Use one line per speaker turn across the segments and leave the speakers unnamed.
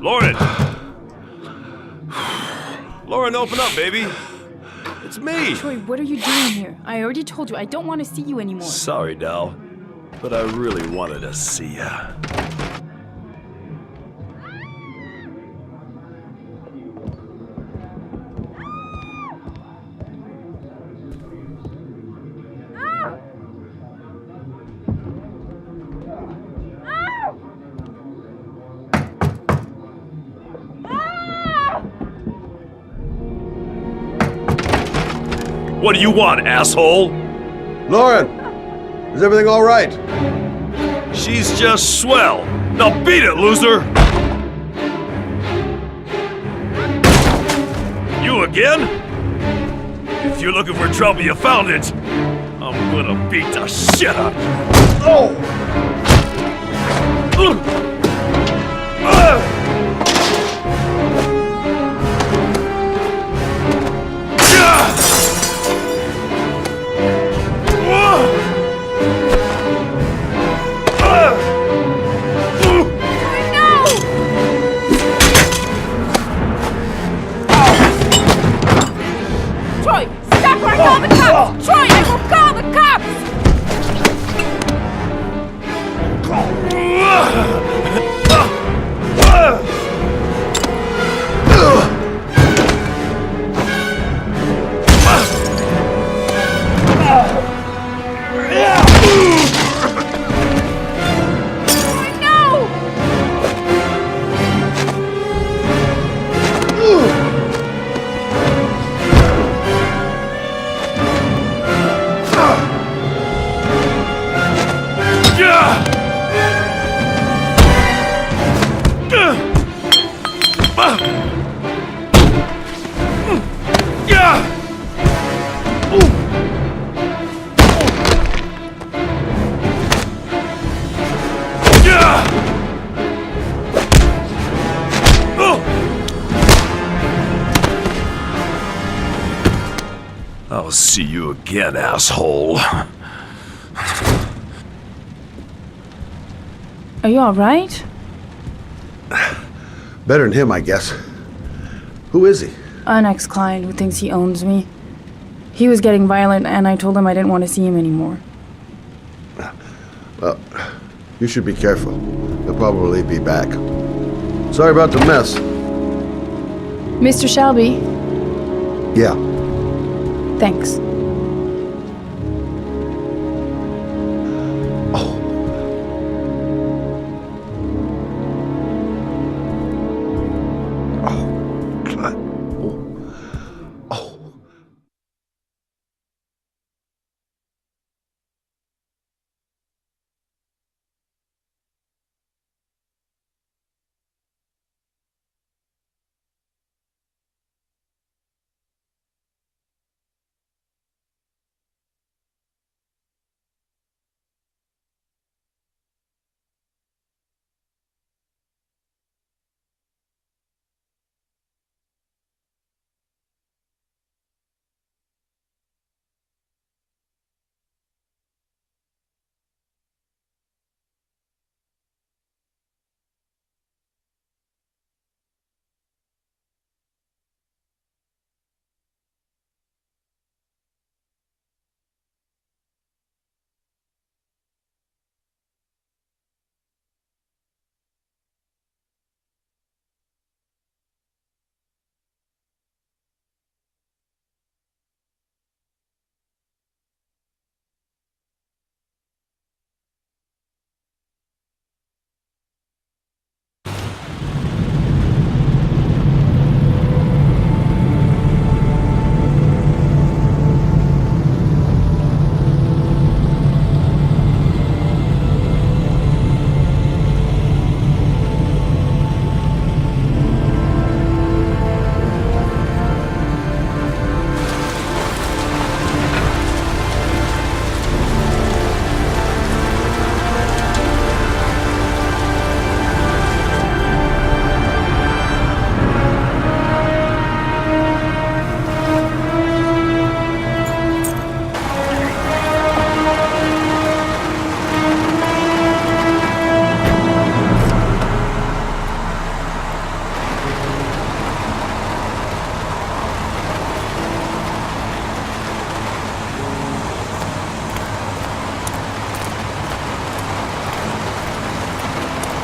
Lauren! Lauren, open up, baby! It's me!
Troy, what are you doing here? I already told you I don't want to see you anymore.
Sorry, Dal, but I really wanted to see ya. What do you want, asshole?
Lauren! Is everything all right?
She's just swell. Now beat it, loser! You again? If you're looking for trouble, you found it. I'm gonna beat the shit out of you.
Oh!
Troy, stop or I call the cops! Troy, I will call the cops!
I'll see you again, asshole.
Are you alright?
Better than him, I guess. Who is he?
An ex-client who thinks he owns me. He was getting violent and I told him I didn't want to see him anymore.
Well, you should be careful. He'll probably be back. Sorry about the mess.
Mr. Shelby,
Yeah.
thanks.
Oh. Oh. God. Oh. Oh.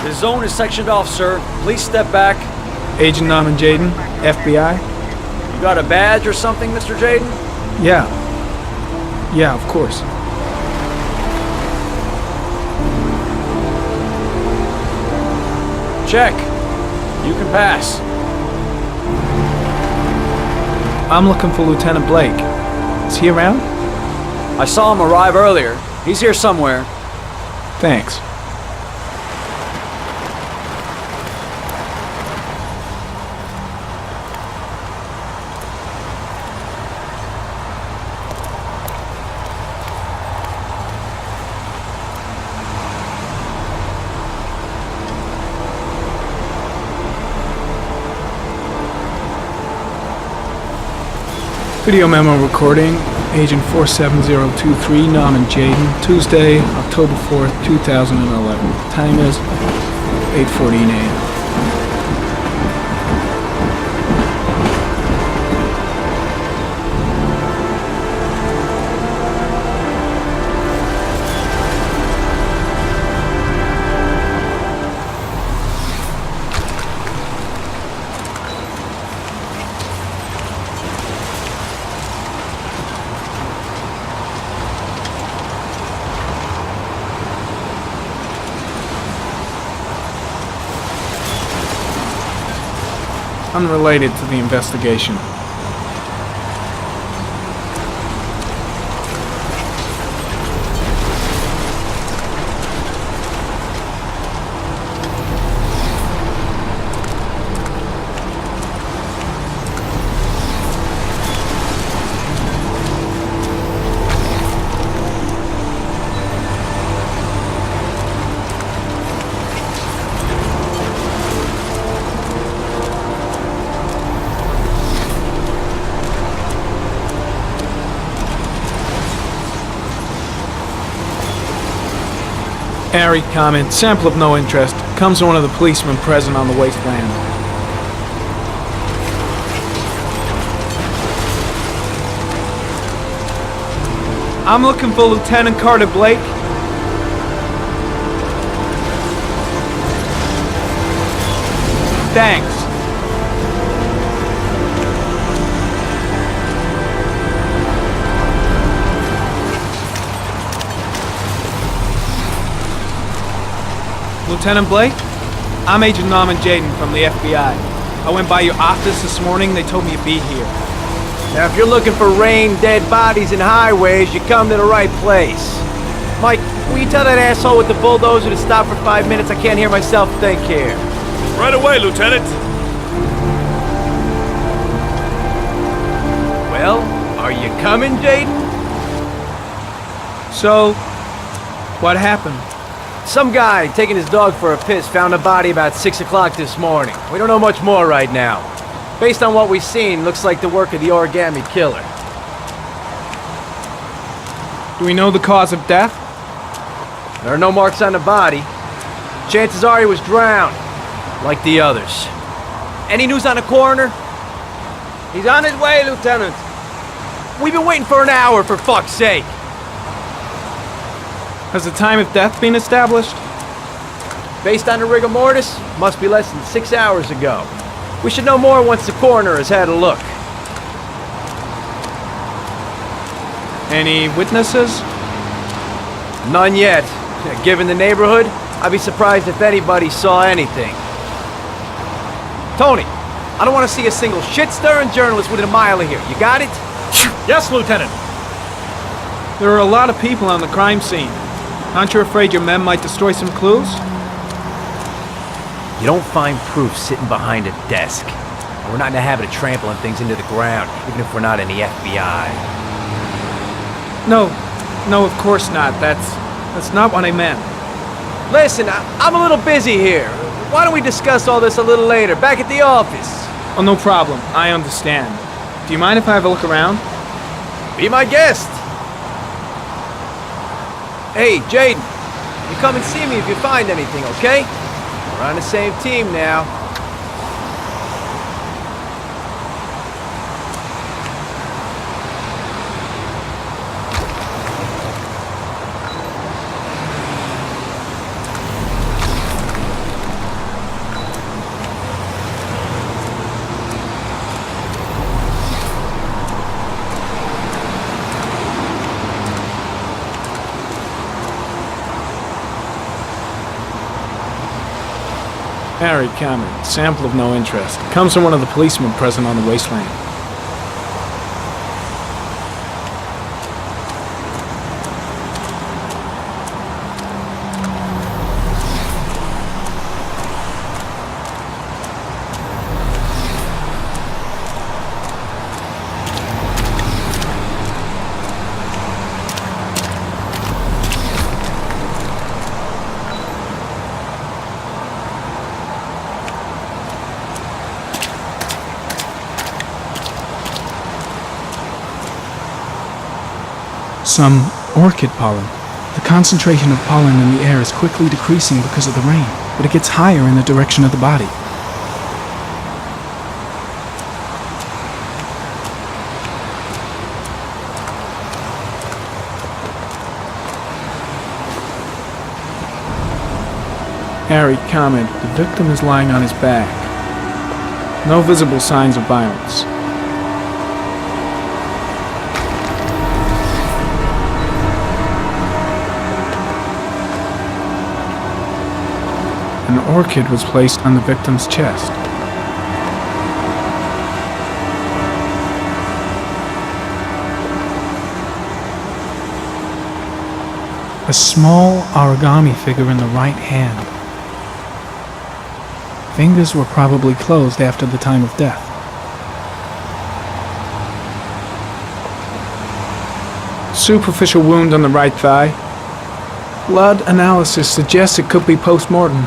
The zone is sectioned off, sir. Please step back.
Agent Norman Jaden, FBI?
You got a badge or something, Mr. Jaden?
Yeah. Yeah, of course.
Check. You can pass.
I'm looking for Lieutenant Blake. Is he around?
I saw him arrive earlier. He's here somewhere.
Thanks. Video memo recording, Agent 47023, Norman Jaden, Tuesday, October 4th, 2011. Time is 8:14 a.m. Unrelated to the investigation. Airy comment, sample of no interest, comes from one of the policemen present on the wasteland. I'm looking for Lieutenant Carter Blake. Thanks. Lieutenant Blake? I'm Agent Norman Jaden from the FBI. I went by your office this morning, they told me you'd be here.
Now, if you're looking for rain, dead bodies, and highways, you come to the right place. Mike, will you tell that asshole with the bulldozer to stop for 5 minutes? I can't hear myself think here.
Right away, Lieutenant.
Well, are you coming, Jaden?
So, what happened?
Some guy taking his dog for a piss found a body about 6 o'clock this morning. We don't know much more right now. Based on what we've seen, looks like the work of the origami killer.
Do we know the cause of death?
There are no marks on the body. Chances are he was drowned, like the others. Any news on the coroner?
He's on his way, Lieutenant.
We've been waiting for an hour, for fuck's sake.
Has the time of death been established?
Based on the rigor mortis, must be less than 6 hours ago. We should know more once the coroner has had a look.
Any witnesses?
None yet. Given the neighborhood, I'd be surprised if anybody saw anything. Tony, I don't want to see a single shit-stirring journalist within a mile of here. You got it?
Yes, Lieutenant.
There are a lot of people on the crime scene. Aren't you afraid your men might destroy some clues?
You don't find proof sitting behind a desk. We're not in the habit of trampling things into the ground, even if we're not in the FBI.
No, of course not. That's not what I meant.
Listen, I'm a little busy here. Why don't we discuss all this a little later, back at the office?
Oh, no problem. I understand. Do you mind if I have a look around?
Be my guest. Hey, Jaden, you come and see me if you find anything, okay? We're on the same team now.
Harry Cameron, sample of no interest. Comes from one of the policemen present on the wasteland. Some orchid pollen. The concentration of pollen in the air is quickly decreasing because of the rain, but it gets higher in the direction of the body. Harry commented, the victim is lying on his back. No visible signs of violence. An orchid was placed on the victim's chest. A small origami figure in the right hand. Fingers were probably closed after the time of death. Superficial wound on the right thigh. Blood analysis suggests it could be post-mortem.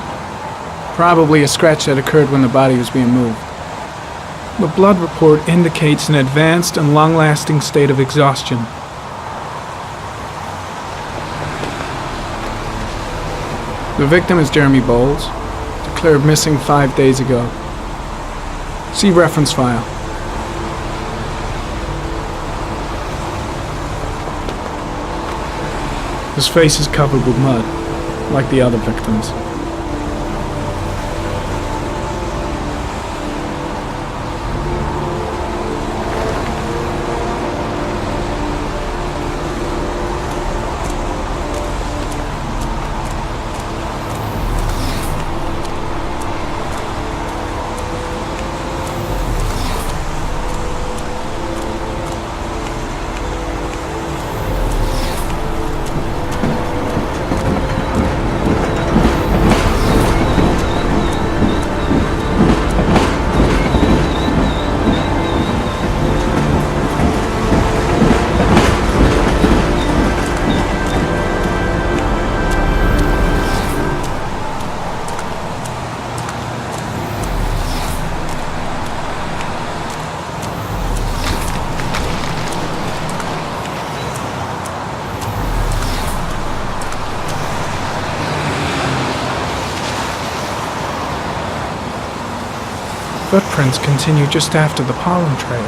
Probably a scratch that occurred when the body was being moved. The blood report indicates an advanced and long-lasting state of exhaustion. The victim is Jeremy Bowles, declared missing 5 days ago. See reference file. His face is covered with mud, like the other victims. Footprints continue just after the pollen trail.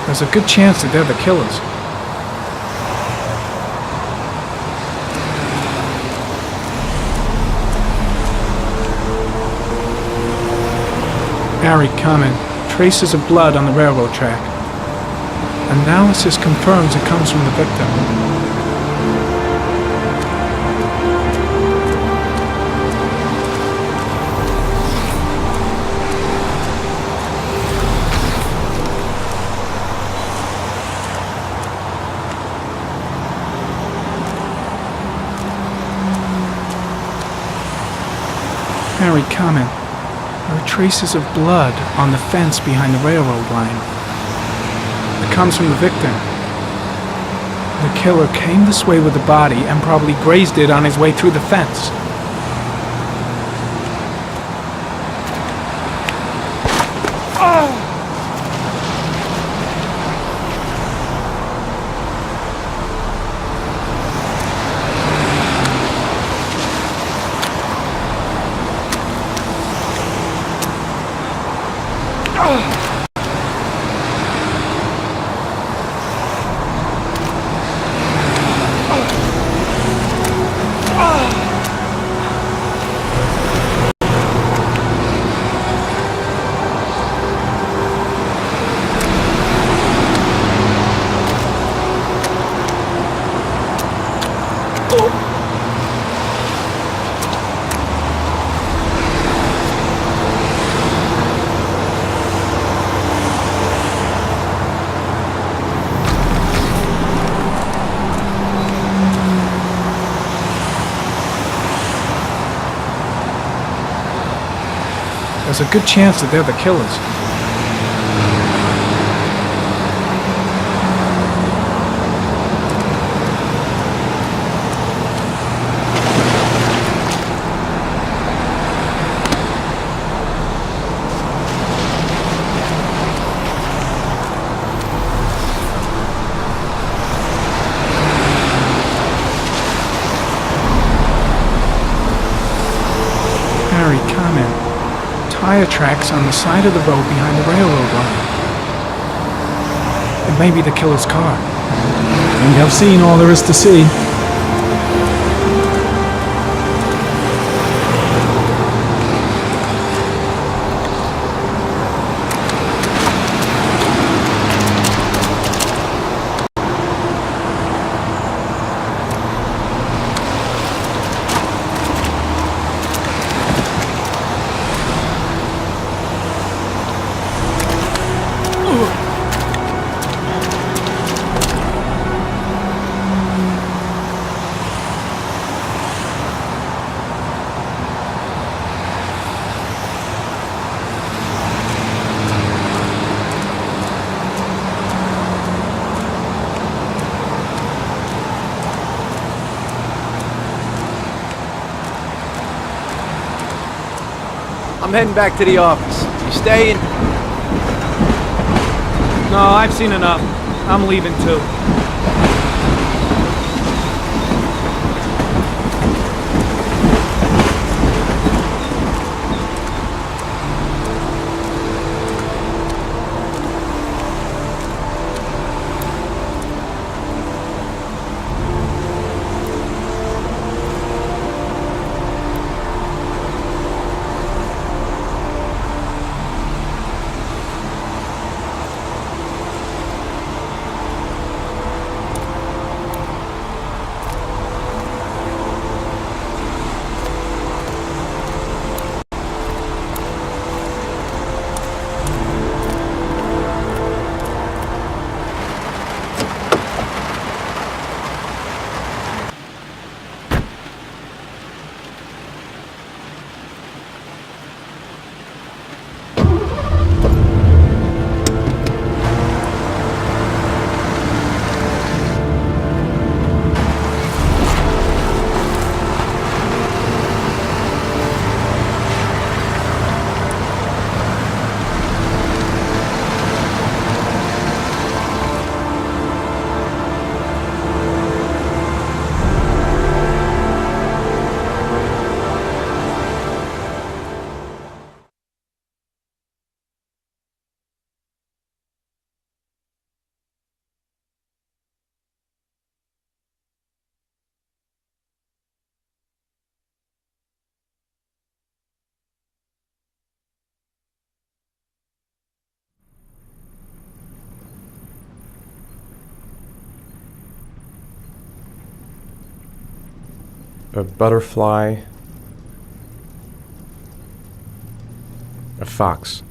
There's a good chance that they're the killers. Harry comment, traces of blood on the railroad track. Analysis confirms it comes from the victim. Harry comment, there are traces of blood on the fence behind the railroad line. It comes from the victim. The killer came this way with the body and probably grazed it on his way through the fence. There's a good chance that they're the killers. Harry, comment. Tire tracks on the side of the road behind the railroad line. It may be the killer's car. I think I've seen all there is to see.
I'm heading back to the office. You staying?
No, I've seen enough. I'm leaving too.
A butterfly, a fox,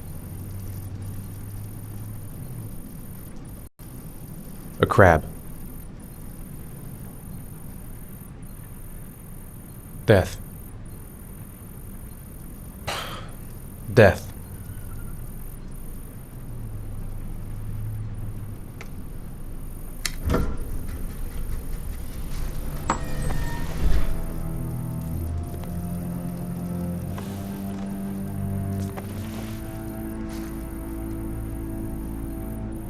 a crab, death, death.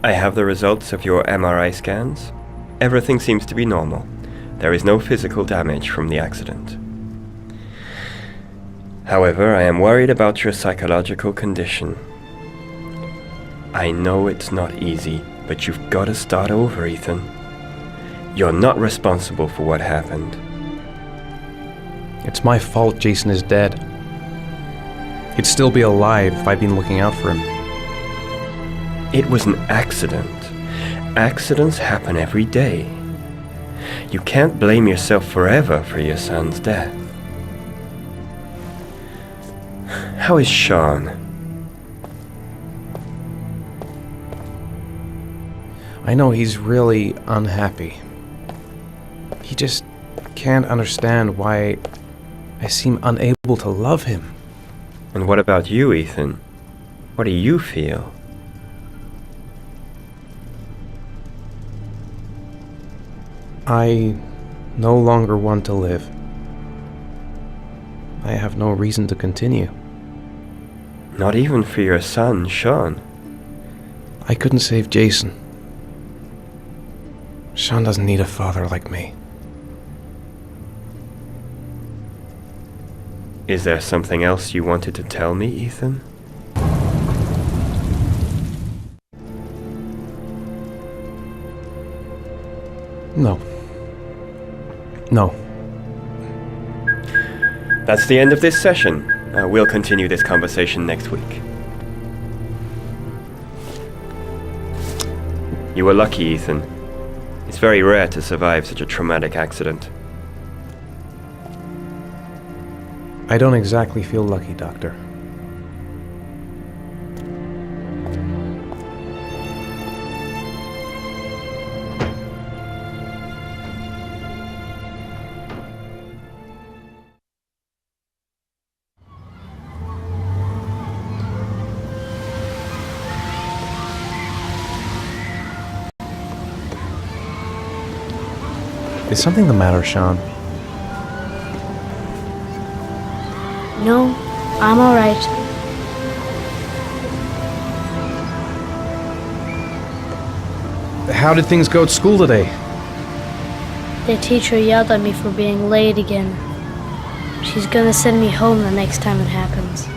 I have the results of your MRI scans. Everything seems to be normal. There is no physical damage from the accident. However, I am worried about your psychological condition. I know it's not easy, but you've got to start over, Ethan. You're not responsible for what happened.
It's my fault Jason is dead. He'd still be alive if I'd been looking out for him.
It was an accident. Accidents happen every day. You can't blame yourself forever for your son's death. How is Sean?
I know he's really unhappy. He just can't understand why I seem unable to love him.
And what about you, Ethan? What do you feel?
I no longer want to live. I have no reason to continue.
Not even for your son, Sean.
I couldn't save Jason. Sean doesn't need a father like me.
Is there something else you wanted to tell me, Ethan?
No. No.
That's the end of this session. We'll continue this conversation next week. You were lucky, Ethan. It's very rare to survive such a traumatic accident.
I don't exactly feel lucky, Doctor. Is something the matter, Sean?
No, I'm alright.
How did things go at school today?
The teacher yelled at me for being late again. She's gonna send me home the next time it happens.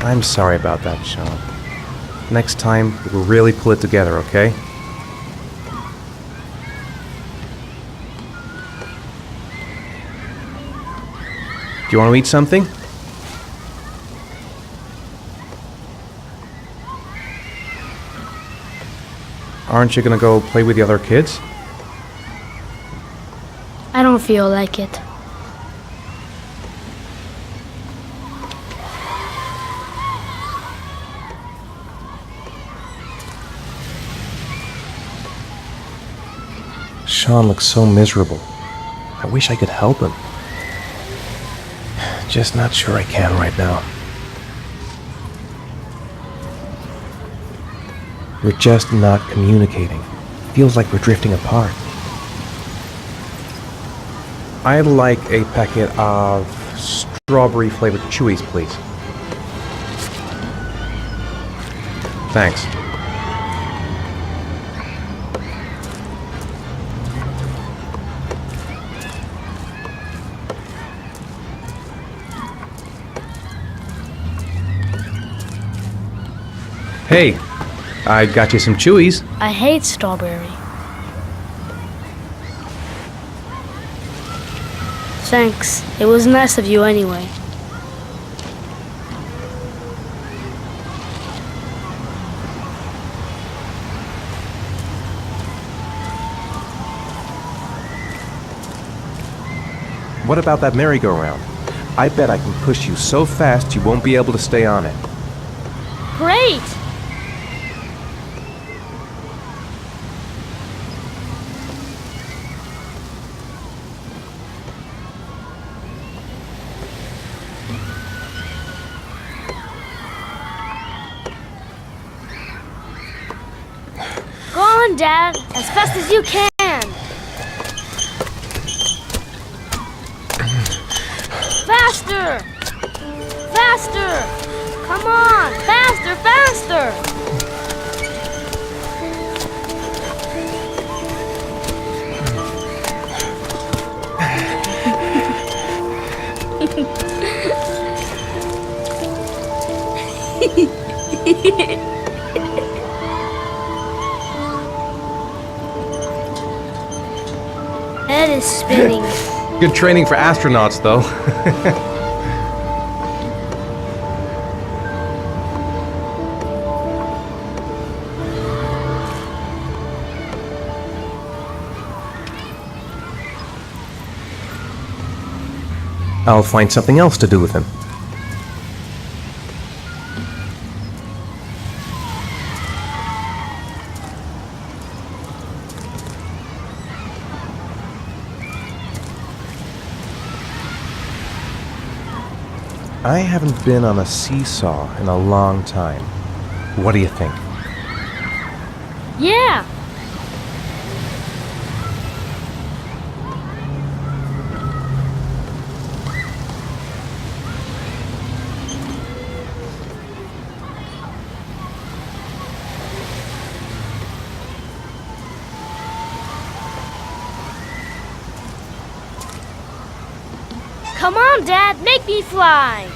I'm sorry about that, Sean. Next time, we'll really pull it together, okay? Do you want to eat something? Aren't you gonna go play with the other kids?
I don't feel like it.
Sean looks so miserable. I wish I could help him. Just not sure I can right now. We're just not communicating. Feels like we're drifting apart. I'd like a packet of strawberry-flavored Chewies, please. Thanks. Hey, I got you some Chewies.
I hate strawberry. Thanks. It was nice of you anyway.
What about that merry-go-round? I bet I can push you so fast you won't be able to stay on it.
Great! Go on, Dad, as fast as you can. Faster! Faster! Come on! Faster! Faster! Head is spinning.
Good training for astronauts, though. I'll find something else to do with him. I haven't been on a seesaw in a long time. What do you think?
Yeah! Come on, Dad, make me fly!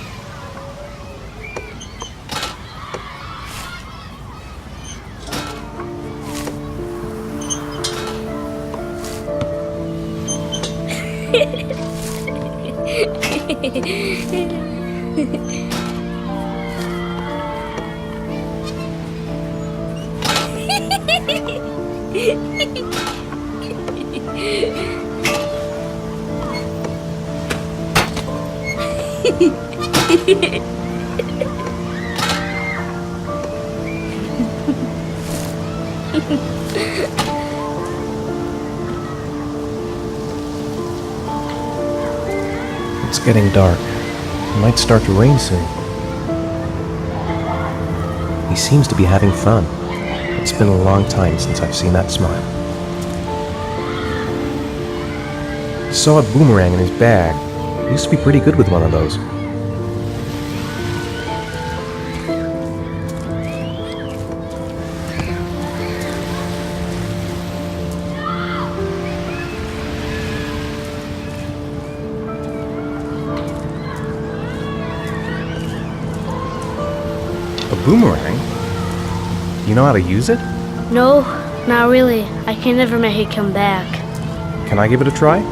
It's getting dark. It might start to rain soon. He seems to be having fun. It's been a long time since I've seen that smile. Saw a boomerang in his bag. He used to be pretty good with one of those. A boomerang? You know how to use it?
No, not really. I can never make it come back.
Can I give it a try?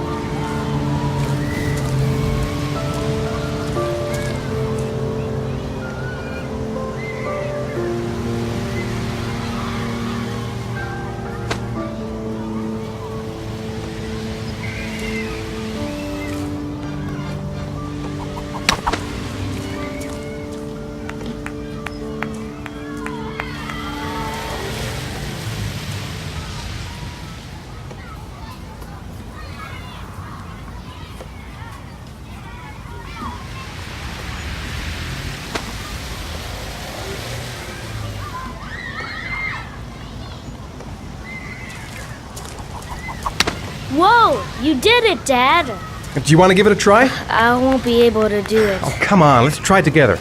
Whoa! You did it, Dad!
Do you want to give it a try?
I won't be able to do it.
Oh, come on, let's try it together.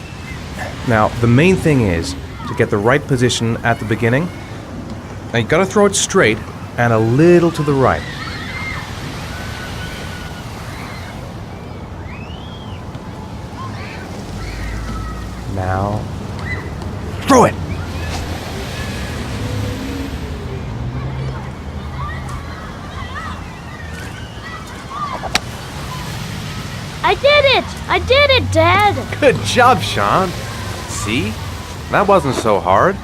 Now, the main thing is to get the right position at the beginning. Now, you gotta throw it straight and a little to the right. Now, throw it!
I did it! I did it, Dad!
Good job, Sean. See? That wasn't so hard.